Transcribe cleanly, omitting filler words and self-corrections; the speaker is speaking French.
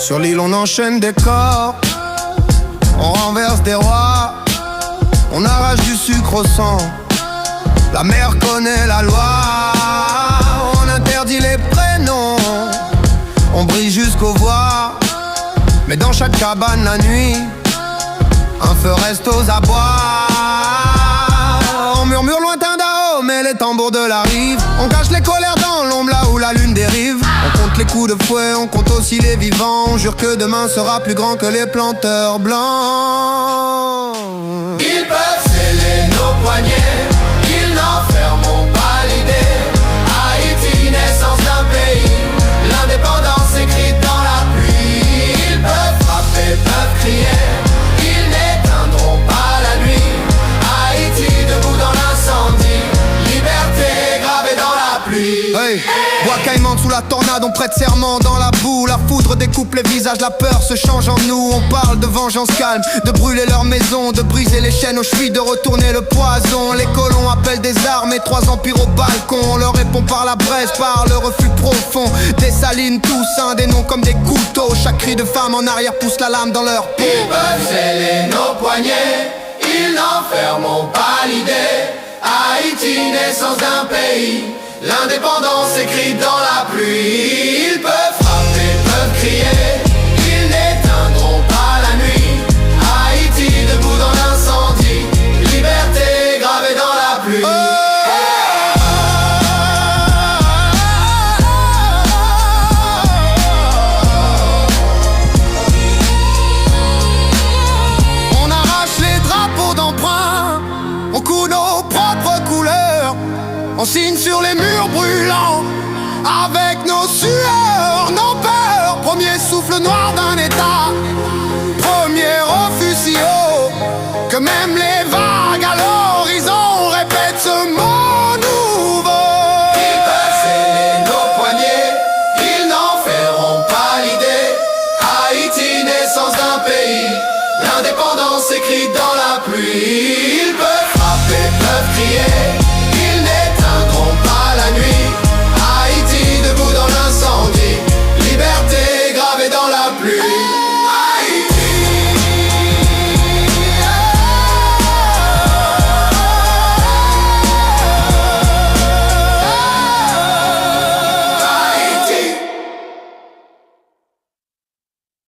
Sur l'île on enchaîne des corps, on renverse des rois, on arrache du sucre au sang. La mer connaît la loi, on interdit les prénoms, on brille jusqu'aux voix. Mais dans chaque cabane la nuit, un feu reste aux abois. On murmure lointain d'Ao, mais les tambours de la rive. On cache les colères dans l'ombre là où la lune dérive. On compte les coups de fouet, on compte aussi les vivants. On jure que demain sera plus grand que les planteurs blancs. Ils peuvent sceller nos poignets, ils n'enfermeront pas l'idée. Haïti, naissance d'un pays, l'indépendance écrite dans la pluie. Ils peuvent frapper, peuvent crier, ils n'éteindront pas la nuit. Haïti, debout dans l'incendie, liberté gravée dans la pluie. Hey, bois caïman sous la tornade, on prête serment dans la boue. La foudre découpe les visages, la peur se change en nous. On parle de vengeance calme, de brûler leur maison, de briser les chaînes aux chevilles, de retourner le poison. Les colons appellent des armes et 3 empires au balcon. On leur répond par la Bresse, par le refus profond. Des salines, Toussaint, des noms comme des couteaux. Chaque cri de femme en arrière pousse la lame dans leur peau. Ils peuvent sceller nos poignets, ils n'enfermeront pas l'idée. Haïti, naissance d'un pays, l'indépendance écrite dans la pluie. Ils peuvent frapper, peuvent crier, ils n'éteindront pas la nuit. Haïti, debout dans l'incendie, liberté gravée dans la pluie. On arrache les drapeaux d'emprunt, on coud nos propres couleurs, on signe sur les murs brûlants avec nos sueurs, nos peurs. Premier souffle noir d'un état, premier refus si haut que même les vagues à l'horizon répètent ce mot nouveau. Ils peuvent sceller nos poignets, ils n'enfermeront pas l'idée. Haïti, naissance d'un pays, l'indépendance écrite dans la pluie. Ils peuvent frapper, peuvent crier,